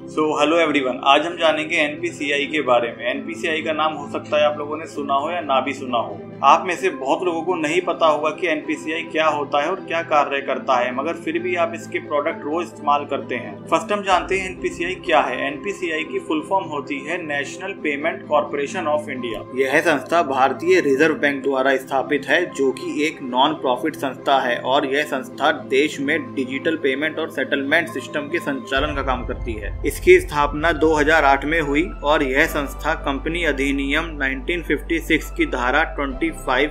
Hello everyone, आज हम जानेंगे एनपीसीआई के बारे में। एनपीसीआई का नाम हो सकता है आप लोगों ने सुना हो या ना भी सुना हो। आप में से बहुत लोगों को नहीं पता होगा कि एनपीसीआई क्या होता है और क्या कार्य करता है, मगर फिर भी आप इसके प्रोडक्ट रोज इस्तेमाल करते हैं। फर्स्ट हम जानते हैं एनपीसीआई क्या है। एनपीसीआई की फुल फॉर्म होती है national payment corporation of India. यह संस्था भारतीय रिजर्व बैंक द्वारा स्थापित है, जो कि एक नॉन प्रॉफिट संस्था है और यह संस्था देश में डिजिटल पेमेंट और सेटलमेंट सिस्टम के संचालन का काम करती है। इसकी स्थापना 2008 में हुई और यह संस्था कंपनी अधिनियम 1956 की धारा 25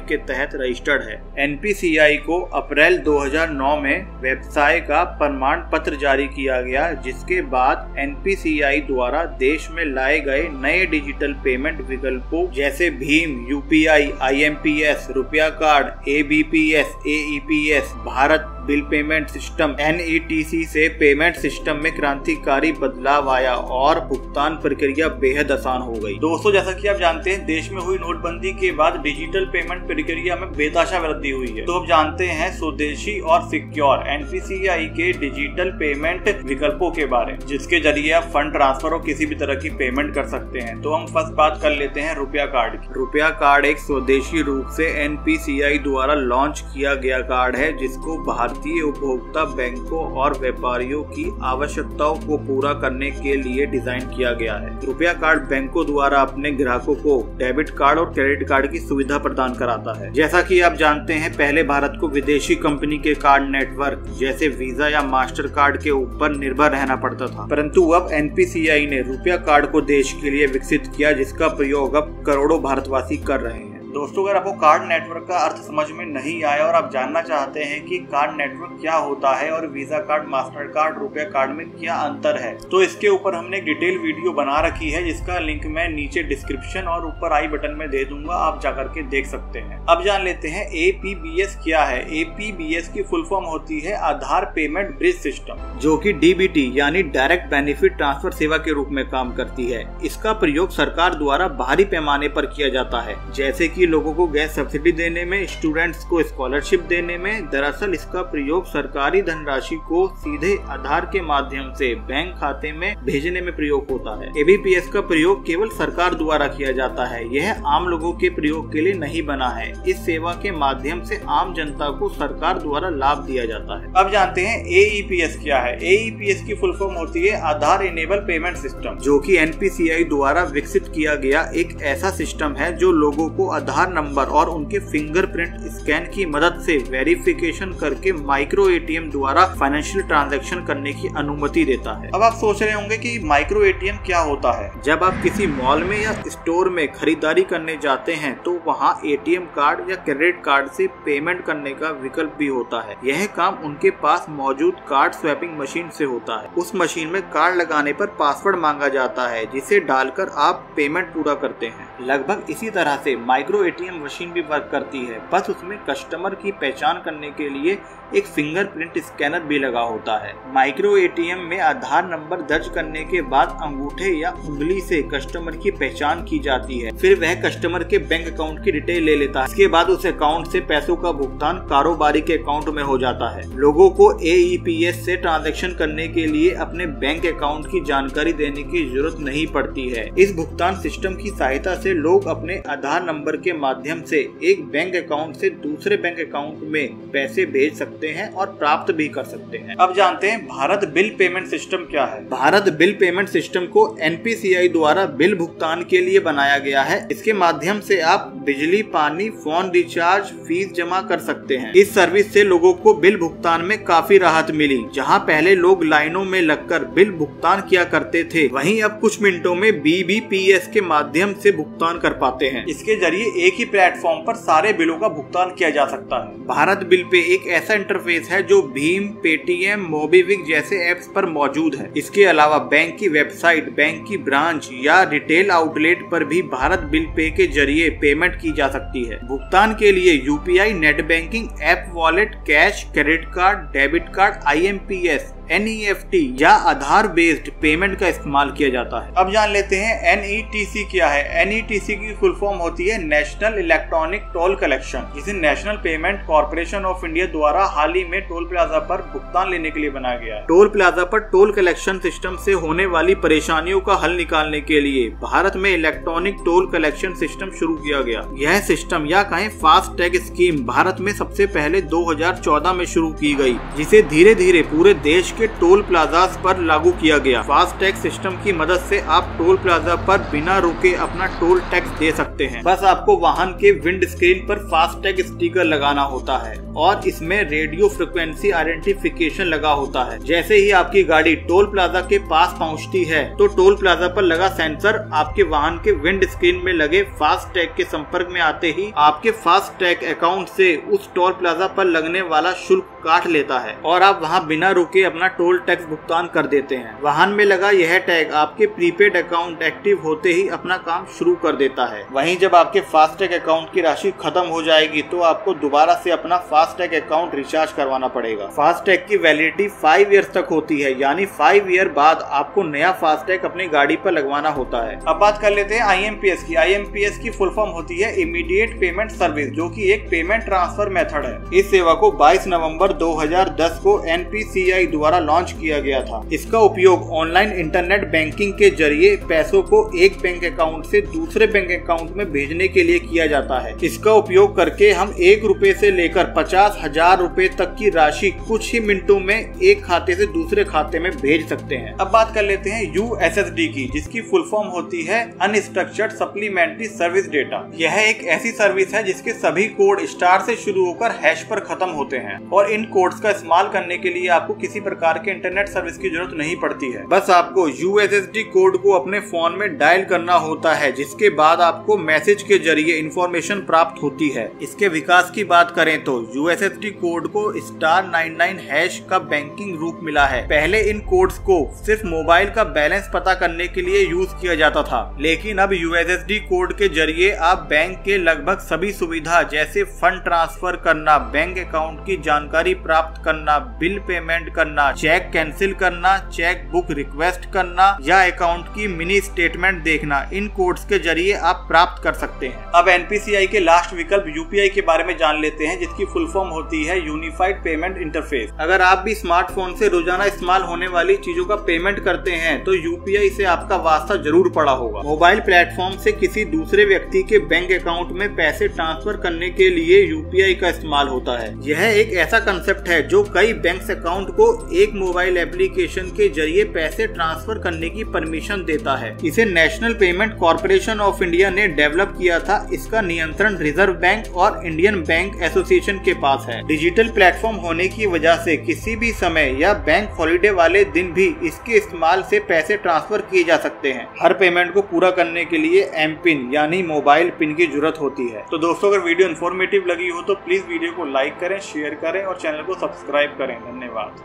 के तहत रजिस्टर्ड है। एनपीसीआई को अप्रैल 2009 में व्यवसाय का प्रमाण पत्र जारी किया गया, जिसके बाद एनपीसीआई द्वारा देश में लाए गए नए डिजिटल पेमेंट विकल्पों जैसे भीम, UPI, IMPS, RuPay card, ABPS, AEPS, Bharat bill payment system NETC से पेमेंट सिस्टम में क्रांतिकारी बदलाव आया और भुगतान प्रक्रिया बेहद आसान हो गई। दोस्तों, जैसा कि आप जानते हैं, देश में हुई नोटबंदी के बाद डिजिटल पेमेंट प्रक्रिया में बेतहाशा वृद्धि हुई है। तो अब जानते हैं स्वदेशी और सिक्योर एनपीसीआई के डिजिटल पेमेंट विकल्पों के बारे में, जिसके जरिए आप फंड ट्रांसफर और किसी भी तरह की पेमेंट कर सकते हैं। तो हम फर्स्ट बात कर लेते हैं रुपया कार्ड की। रुपया कार्ड एक स्वदेशी रूप से एनपीसीआई द्वारा लॉन्च किया गया कार्ड है, जिसको भारतीय उपभोक्ता बैंकों और व्यापारियों की आवश्यकताओं को पूरा करने के लिए डिजाइन किया गया है। रुपया कार्ड बैंकों द्वारा अपने ग्राहकों को डेबिट कार्ड और क्रेडिट कार्ड की सुविधा प्रदान कराता है। जैसा कि आप जानते हैं, पहले भारत को विदेशी कंपनी के कार्ड नेटवर्क जैसे वीजा या मास्टर कार्ड के ऊपर निर्भर रहना पड़ता था, परंतु अब एनपीसीआई ने रुपया कार्ड को देश के लिए विकसित किया, जिसका प्रयोग अब करोड़ों भारतवासी कर रहे हैं। दोस्तों, अगर आपको कार्ड नेटवर्क का अर्थ समझ में नहीं आया और आप जानना चाहते हैं कि कार्ड नेटवर्क क्या होता है और वीजा कार्ड, मास्टर कार्ड, रुपया कार्ड में क्या अंतर है, तो इसके ऊपर हमने एक डिटेल वीडियो बना रखी है, जिसका लिंक मैं नीचे डिस्क्रिप्शन और ऊपर आई बटन में दे दूंगा, आप जाकर के देख सकते हैं। अब जान लेते हैं एपीबीएस क्या है। एपीबीएस की फुल फॉर्म होती है आधार पेमेंट ब्रिज सिस्टम, जो कि डीबीटी यानी डायरेक्ट बेनिफिट ट्रांसफर सेवा के रूप में काम करती है। इसका प्रयोग सरकार द्वारा बाहरी पैमाने पर किया जाता है, जैसे कि लोगों को गैस सब्सिडी देने में, स्टूडेंट्स को स्कॉलरशिप देने में। दरअसल इसका प्रयोग सरकारी धनराशि को सीधे आधार के माध्यम से बैंक खाते में भेजने में प्रयोग होता है। एबीपीएस का प्रयोग केवल सरकार द्वारा किया जाता है, यह आम लोगों के प्रयोग के लिए नहीं बना है। इस सेवा के माध्यम से आम जनता को सरकार द्वारा लाभ दिया जाता है। अब जानते हैं एईपीएस क्या है। एईपीएस की फुल फॉर्म होती है आधार इनेबल पेमेंट सिस्टम, जो कि एनपीसीआई द्वारा विकसित किया गया एक ऐसा सिस्टम है जो लोगों को आधार नंबर और उनके फिंगरप्रिंट स्कैन की मदद से वेरिफिकेशन करके माइक्रो एटीएम द्वारा फाइनेंशियल ट्रांजैक्शन करने की अनुमति देता है। अब आप सोच रहे होंगे कि माइक्रो एटीएम क्या होता है। जब आप किसी मॉल में या स्टोर में खरीदारी करने जाते हैं, तो वहां एटीएम कार्ड या क्रेडिट कार्ड से पेमेंट करने का विकल्प भी होता है। यह काम उनके पास मौजूद कार्ड स्वैपिंग मशीन से होता है। उस मशीन में कार्ड लगाने पर पासवर्ड मांगा जाता है, जिसे डालकर आप पेमेंट पूरा करते हैं। लगभग इसी तरह से माइक्रो एटीएम मशीन भी वर्क करती है, बस उसमें कस्टमर की पहचान करने के लिए एक फिंगरप्रिंट स्कैनर भी लगा होता है। माइक्रो एटीएम में आधार नंबर दर्ज करने के बाद अंगूठे या उंगली से कस्टमर की पहचान की जाती है। फिर वह कस्टमर के बैंक अकाउंट की डिटेल ले लेता है। इसके बाद उस अकाउंट से पैसों का भुगतान कारोबारी के अकाउंट में हो जाता है। लोगों को एईपीएस से ट्रांजैक्शन करने के लिए अपने बैंक अकाउंट की जानकारी देने की जरूरत नहीं पड़ती है। इस भुगतान सिस्टम की सहायता से लोग अपने आधार नंबर के माध्यम से एक बैंक अकाउंट से दूसरे बैंक अकाउंट में पैसे भेज सकते हैं और प्राप्त भी कर सकते हैं। अब जानते हैं भारत बिल पेमेंट सिस्टम क्या है। भारत बिल पेमेंट सिस्टम को एनपीसीआई द्वारा बिल भुगतान के लिए बनाया गया है। इसके माध्यम से आप बिजली, पानी, फोन रिचार्ज, फीस जमा कर सकते हैं। इस सर्विस से लोगों को बिल भुगतान में काफी राहत मिली। जहां पहले लोग लाइनों में लगकर बिल भुगतान किया करते थे, वहीं अब कुछ मिनटों में बीबीपीएस के माध्यम से भुगतान कर पाते हैं। इसके जरिए एक ही प्लेटफॉर्म पर सारे बिलों का भुगतान किया जा सकता है। भारत बिल पे एक ऐसा इंटरफेस है जो भीम, पेटीएम, मोबीक्विक जैसे ऐप्स पर मौजूद है। इसके अलावा बैंक की वेबसाइट, बैंक की ब्रांच या रिटेल आउटलेट पर भी भारत बिल पे के जरिए पेमेंट की जा सकती है। भुगतान के लिए UPI, net banking, app wallet, cash, credit card, debit card, IMPS NEFT या आधार बेस्ड पेमेंट का इस्तेमाल किया जाता है। अब जान लेते हैं NETC क्या है। NETC की फुल फॉर्म होती है नेशनल इलेक्ट्रॉनिक टोल कलेक्शन, जिसे national payment corporation of India द्वारा हाल ही में टोल प्लाजा पर भुगतान लेने के लिए बनाया गया है। टोल प्लाजा पर टोल कलेक्शन सिस्टम से होने वाली परेशानियों का हल निकालने के लिए भारत में इलेक्ट्रॉनिक टोल कलेक्शन सिस्टम शुरू किया गया। यह सिस्टम या कहें फास्ट टैग स्कीम भारत में सबसे पहले 2014 में शुरू की गई, जिसे धीरे धीरे पूरे देश के टोल प्लाजास पर लागू किया गया। फास्ट टैग सिस्टम की मदद से आप टोल प्लाजा पर बिना रुके अपना टोल टैक्स दे सकते हैं। बस आपको वाहन के विंड स्क्रीन पर फास्ट टैग स्टिकर लगाना होता है और इसमें रेडियो फ्रिक्वेंसी आइडेंटिफिकेशन लगा होता है। जैसे ही आपकी गाड़ी टोल प्लाजा के पास पहुंचती है तो टोल प्लाजा पर लगा सेंसर आपके वाहन के विंड स्क्रीन में लगे फास्ट टैग के संपर्क में आते ही आपके फास्ट टैग अकाउंट से उस टोल प्लाजा पर लगने वाला शुल्क काट लेता है और आप वहां बिना रुके अपना टोल टैक्स भुगतान कर देते हैं। वाहन में लगा यह टैग आपके प्रीपेड अकाउंट एक्टिव होते ही अपना काम शुरू कर देता है। वहीं जब आपके फास्टैग अकाउंट की राशि खत्म हो जाएगी तो आपको दोबारा से अपना फास्टैग अकाउंट रिचार्ज करवाना पड़ेगा। फास्टैग की वैलिडिटी 5 ईयर्स तक होती है, यानी 5 ईयर बाद आपको नया फास्टैग अपनी गाड़ी पर लगवाना होता है। अब बात कर लेते हैं IMPS की। IMPS की फुल फॉर्म होती है इमीडिएट पेमेंट सर्विस, जो कि एक पेमेंट ट्रांसफर मेथड है। इस सेवा को 22 नवंबर 2010 को NPCI द्वारा लॉन्च किया गया था। इसका उपयोग ऑनलाइन इंटरनेट बैंकिंग के जरिए पैसों को एक बैंक अकाउंट से दूसरे बैंक अकाउंट में भेजने के लिए किया जाता है। इसका उपयोग करके हम 1 रुपए से लेकर 50,000 रुपए तक की राशि कुछ ही मिनटों में एक खाते से दूसरे खाते में भेज सकते हैं। अब बात कर लेते हैं USSD की, जिसकी फुल फॉर्म होती है अनस्ट्रक्चर्ड सप्लीमेंट्री सर्विस डेटा। यह एक ऐसी सर्विस है जिसके सभी कोड स्टार से शुरू होकर हैश पर खत्म होते हैं और इन कोड्स का इस्तेमाल करने के लिए आपको किसी प्रकार के इंटरनेट सर्विस की जरूरत नहीं पड़ती है। बस आपको USSD कोड को अपने फोन में डायल करना होता है, जिसके बाद आपको मैसेज के जरिए इंफॉर्मेशन प्राप्त होती है। इसके विकास की बात करें तो USSD कोड को *99 हैश का बैंकिंग रूप मिला है। पहले इन कोड्स को सिर्फ मोबाइल का बैलेंस पता करने के लिए यूज किया जाता था, लेकिन अब USSD कोड के जरिए आप बैंक के लगभग सभी सुविधा जैसे फंड ट्रांसफर करना, बैंक अकाउंट की जानकारी प्राप्त करना, बिल पेमेंट करना, चेक कैंसिल करना, चेक बुक रिक्वेस्ट करना या अकाउंट की मिनी स्टेटमेंट देखना, इन कोड्स के जरिए आप प्राप्त कर सकते हैं। अब NPCI के लास्ट विकल्प UPI के बारे में जान लेते हैं, जिसकी फुल फॉर्म होती है यूनिफाइड पेमेंट इंटरफेस। अगर आप भी स्मार्टफोन से रोजाना इस्तेमाल होने वाली चीजों का पेमेंट करते हैं तो UPI से आपका वास्ता जरूर पड़ा होगा। मोबाइल प्लेटफॉर्म से किसी दूसरे व्यक्ति के बैंक अकाउंट में पैसे ट्रांसफर करने के लिए UPI का इस्तेमाल होता है। यह एक ऐसा कंसेप्ट है जो कई बैंक अकाउंट को एक मोबाइल एप्लीकेशन के जरिए पैसे ट्रांसफर करने की परमिशन देता है। इसे national payment corporation of India ने डेवलप किया था। इसका नियंत्रण रिजर्व बैंक और इंडियन बैंक एसोसिएशन के पास है। डिजिटल प्लेटफॉर्म होने की वजह से किसी भी समय या बैंक हॉलिडे वाले दिन भी इसके इस्तेमाल से पैसे ट्रांसफर किए जा सकते हैं। हर पेमेंट को पूरा करने के लिए M-PIN यानी मोबाइल पिन की जरूरत होती है। तो दोस्तों, अगर वीडियो इन्फॉर्मेटिव लगी हो तो प्लीज वीडियो को लाइक करें, शेयर करें और चैनल को सब्सक्राइब करें। धन्यवाद।